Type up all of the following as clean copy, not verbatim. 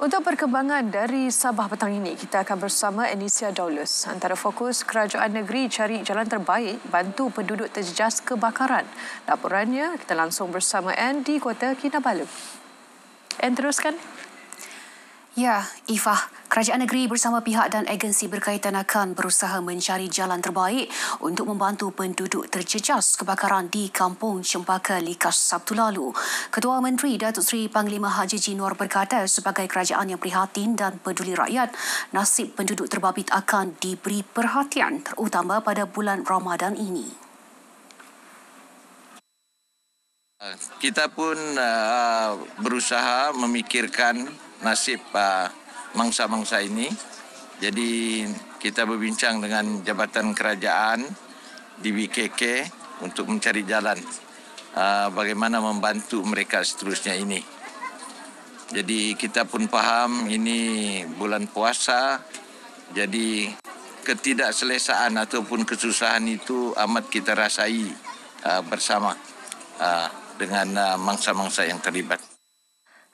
Untuk perkembangan dari Sabah petang ini, kita akan bersama Anisia Daulus. Antara fokus kerajaan negeri cari jalan terbaik bantu penduduk terjejas kebakaran. Laporannya kita langsung bersama Ann di Kota Kinabalu. Ann, teruskan. Ya, Ifah, kerajaan negeri bersama pihak dan agensi berkaitan akan berusaha mencari jalan terbaik untuk membantu penduduk terjejas kebakaran di Kampung Cempaka Likas Sabtu lalu. Ketua Menteri Datuk Seri Panglima Haji Jinwar berkata sebagai kerajaan yang prihatin dan peduli rakyat, nasib penduduk terbabit akan diberi perhatian terutama pada bulan Ramadan ini. Kita pun berusaha memikirkan nasib mangsa-mangsa ini. Jadi kita berbincang dengan Jabatan Kerajaan di BKK untuk mencari jalan bagaimana membantu mereka seterusnya ini. Jadi kita pun faham ini bulan puasa, jadi ketidakselesaan ataupun kesusahan itu amat kita rasai bersama dengan mangsa-mangsa yang terlibat.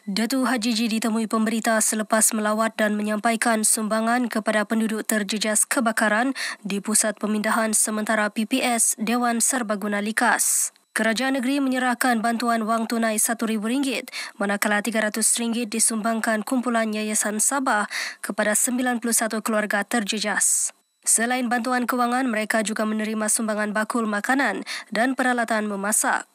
Datuk Haji Ji ditemui pemberita selepas melawat dan menyampaikan sumbangan kepada penduduk terjejas kebakaran di Pusat Pemindahan Sementara PPS Dewan Serbaguna Likas. Kerajaan negeri menyerahkan bantuan wang tunai RM1,000 manakala RM300 disumbangkan kumpulan Yayasan Sabah kepada 91 keluarga terjejas. Selain bantuan kewangan, mereka juga menerima sumbangan bakul makanan dan peralatan memasak.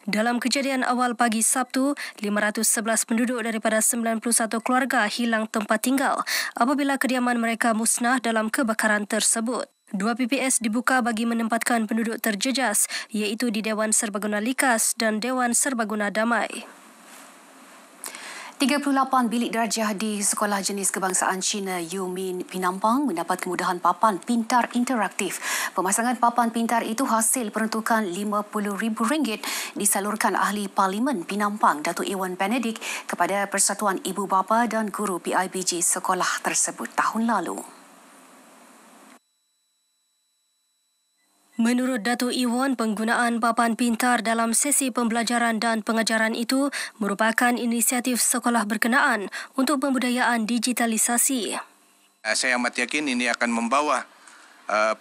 Dalam kejadian awal pagi Sabtu, 511 penduduk daripada 91 keluarga hilang tempat tinggal apabila kediaman mereka musnah dalam kebakaran tersebut. 2 PPS dibuka bagi menempatkan penduduk terjejas iaitu di Dewan Serbaguna Likas dan Dewan Serbaguna Damai. 38 bilik darjah di Sekolah Jenis Kebangsaan Cina Yumin Pinampang mendapat kemudahan papan pintar interaktif. Pemasangan papan pintar itu hasil peruntukan RM50,000 disalurkan Ahli Parlimen Pinampang Datuk Iwan Benedict kepada Persatuan Ibu Bapa dan Guru PIBG sekolah tersebut tahun lalu. Menurut Datuk Iwan, penggunaan papan pintar dalam sesi pembelajaran dan pengajaran itu merupakan inisiatif sekolah berkenaan untuk pembudayaan digitalisasi. Saya amat yakin ini akan membawa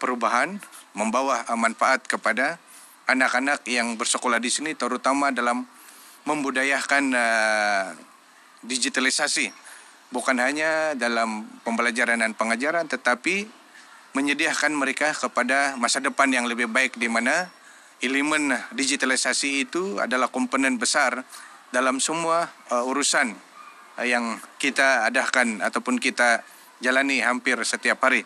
perubahan, membawa manfaat kepada anak-anak yang bersekolah di sini, terutama dalam membudayakan digitalisasi. Bukan hanya dalam pembelajaran dan pengajaran, tetapi menyediakan mereka kepada masa depan yang lebih baik di mana elemen digitalisasi itu adalah komponen besar dalam semua urusan yang kita adakan ataupun kita jalani hampir setiap hari.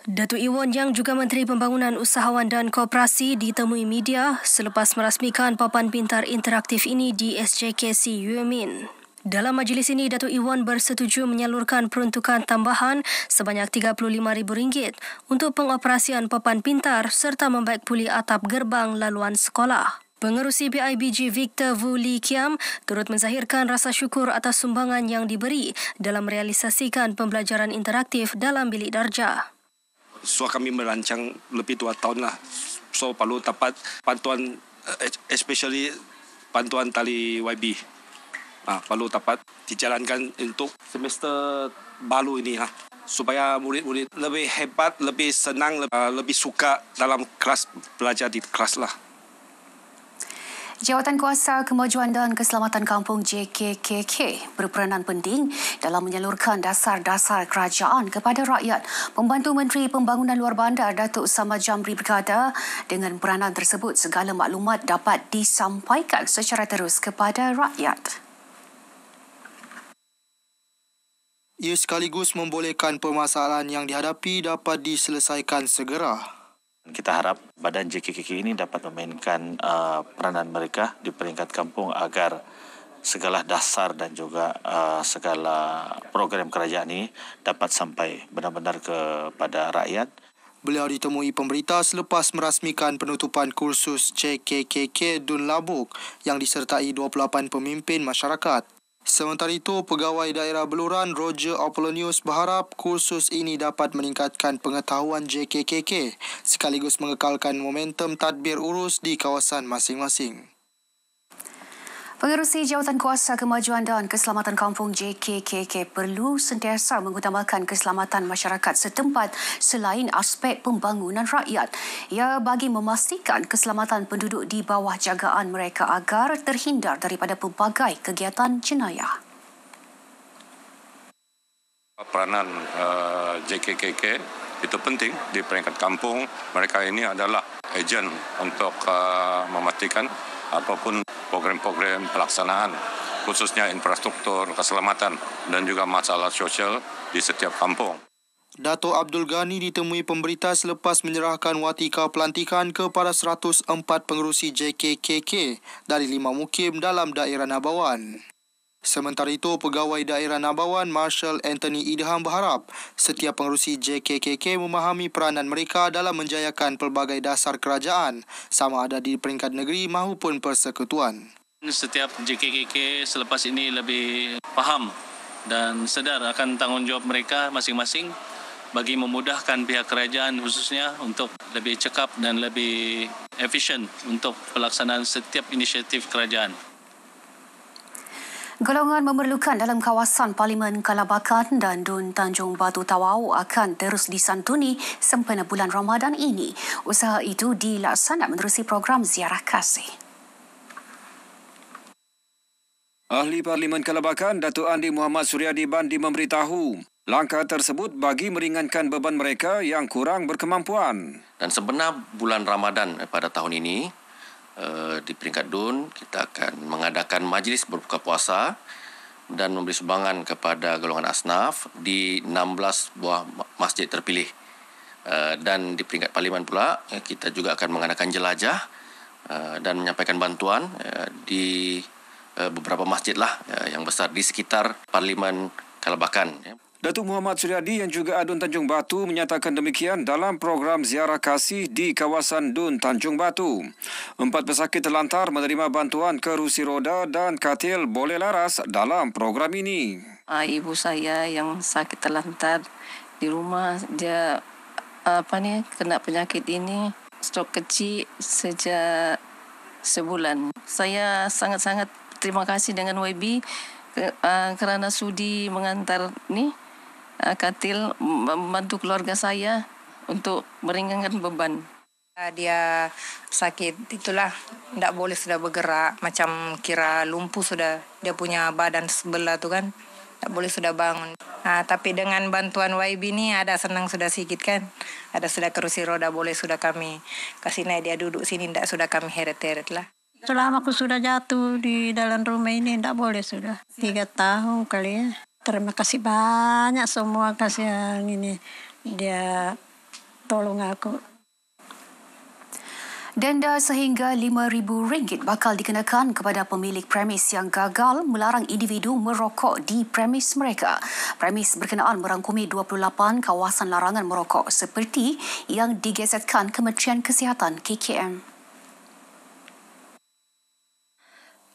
Datuk Iwan yang juga Menteri Pembangunan Usahawan dan Koperasi ditemui media selepas merasmikan papan pintar interaktif ini di SJKC Yumin. Dalam majlis ini, Datuk Iwan bersetuju menyalurkan peruntukan tambahan sebanyak RM35,000 untuk pengoperasian papan pintar serta membaik pulih atap gerbang laluan sekolah. Pengerusi PIBG Victor Vu Lee Kiam turut menzahirkan rasa syukur atas sumbangan yang diberi dalam merealisasikan pembelajaran interaktif dalam bilik darjah. So kami merancang lebih 2 tahun lah. So perlu dapat bantuan, especially bantuan tali YB. Perlu dapat dijalankan untuk semester baru ini supaya murid-murid lebih hebat, lebih senang, lebih suka dalam kelas belajar di kelas lah. Jawatan Kuasa Kemajuan dan Keselamatan Kampung JKKK berperanan penting dalam menyalurkan dasar-dasar kerajaan kepada rakyat. Pembantu Menteri Pembangunan Luar Bandar Datuk Samad Jamri berkata, dengan peranan tersebut segala maklumat dapat disampaikan secara terus kepada rakyat. Ia sekaligus membolehkan permasalahan yang dihadapi dapat diselesaikan segera. Kita harap badan JKKK ini dapat memainkan peranan mereka di peringkat kampung agar segala dasar dan juga segala program kerajaan ini dapat sampai benar-benar kepada rakyat. Beliau ditemui pemberita selepas merasmikan penutupan kursus JKKK Dun Labuk yang disertai 28 pemimpin masyarakat. Sementara itu, Pegawai Daerah Beluran Roger Apollonius berharap kursus ini dapat meningkatkan pengetahuan JKKK sekaligus mengekalkan momentum tadbir urus di kawasan masing-masing. Pengerusi Jawatan Kuasa Kemajuan dan Keselamatan Kampung JKKK perlu sentiasa mengutamakan keselamatan masyarakat setempat selain aspek pembangunan rakyat. Ia bagi memastikan keselamatan penduduk di bawah jagaan mereka agar terhindar daripada pelbagai kegiatan jenayah. Peranan JKKK itu penting di peringkat kampung. Mereka ini adalah ejen untuk memastikan apapun program-program pelaksanaan, khususnya infrastruktur, keselamatan dan juga masalah sosial di setiap kampung. Dato' Abdul Ghani ditemui pemberita selepas menyerahkan watika pelantikan kepada 104 pengerusi JKKK dari 5 mukim dalam daerah Nabawan. Sementara itu, Pegawai Daerah Nabawan Marshal Anthony Idham berharap setiap pengerusi JKKK memahami peranan mereka dalam menjayakan pelbagai dasar kerajaan sama ada di peringkat negeri maupun persekutuan. Setiap JKKK selepas ini lebih faham dan sedar akan tanggungjawab mereka masing-masing bagi memudahkan pihak kerajaan khususnya untuk lebih cekap dan lebih efisien untuk pelaksanaan setiap inisiatif kerajaan. Golongan memerlukan dalam kawasan Parlimen Kalabakan dan Dun Tanjung Batu Tawau akan terus disantuni sempena bulan Ramadan ini. Usaha itu dilaksana menerusi program ziarah kasih. Ahli Parlimen Kalabakan, Datuk Andi Muhammad Suryadi Bandi memberitahu langkah tersebut bagi meringankan beban mereka yang kurang berkemampuan. Dan sebenar bulan Ramadan pada tahun ini, di peringkat DUN, kita akan mengadakan majlis berbuka puasa dan memberi sumbangan kepada golongan asnaf di 16 buah masjid terpilih. Dan di peringkat parlimen pula, kita juga akan mengadakan jelajah dan menyampaikan bantuan di beberapa masjid lah yang besar di sekitar Parlimen Kalabakan. Datuk Muhammad Suryadi yang juga Dun Tanjung Batu menyatakan demikian dalam program ziarah kasih di kawasan Dun Tanjung Batu. 4 pesakit terlantar menerima bantuan kerusi roda dan katil boleh laras dalam program ini. Ibu saya yang sakit terlantar di rumah, dia kena penyakit ini, strok kecil sejak sebulan. Saya sangat-sangat terima kasih dengan YB kerana sudi mengantar katil membantu keluarga saya untuk meringankan beban. Dia sakit, itulah tidak boleh sudah bergerak, macam kira lumpuh sudah dia punya badan sebelah tu kan, tak boleh sudah bangun. Tapi dengan bantuan YB ni ada senang sudah sikit kan, ada sudah kerusi roda boleh sudah kami kasih naik dia duduk sini, tidak sudah kami heret-heret lah. Selama aku sudah jatuh di dalam rumah ini tidak boleh sudah 3 tahun kali ya. Terima kasih banyak semua kasih yang ini dia tolong aku. Denda sehingga RM5,000 bakal dikenakan kepada pemilik premis yang gagal melarang individu merokok di premis mereka. Premis berkenaan merangkumi 28 kawasan larangan merokok seperti yang digezetkan Kementerian Kesihatan KKM.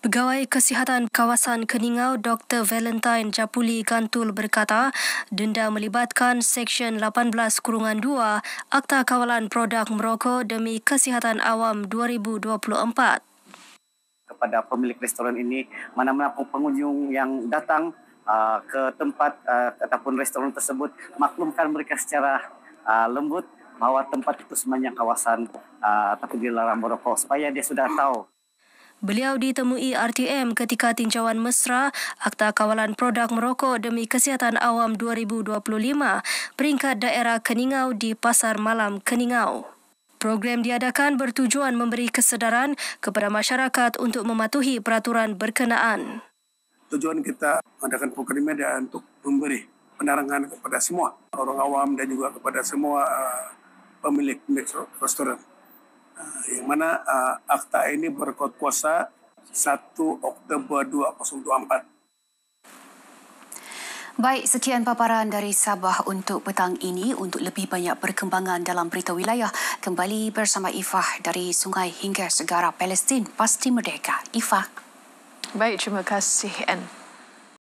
Pegawai Kesihatan Kawasan Keningau Dr. Valentine Japuli Gantul berkata, denda melibatkan Seksyen 18-2 Akta Kawalan Produk Merokok demi Kesihatan Awam 2024. Kepada pemilik restoran ini, mana-mana pengunjung yang datang ke tempat ataupun restoran tersebut, maklumkan mereka secara lembut bahawa tempat itu sebenarnya kawasan tapi dilarang merokok supaya dia sudah tahu. Beliau ditemui RTM ketika tinjauan mesra Akta Kawalan Produk Merokok demi Kesihatan Awam 2025 peringkat daerah Keningau di Pasar Malam Keningau. Program diadakan bertujuan memberi kesedaran kepada masyarakat untuk mematuhi peraturan berkenaan. Tujuan kita mengadakan program ini adalah untuk memberi penerangan kepada semua orang awam dan juga kepada semua pemilik restoran. Yang mana akta ini berkuat kuasa 1 Oktober 2024. Baik, sekian paparan dari Sabah untuk petang ini. Untuk lebih banyak perkembangan dalam berita wilayah, kembali bersama Ifah dari Sungai hingga Segara Palestin. Pasti Merdeka. Ifah. Baik, terima kasih Anne.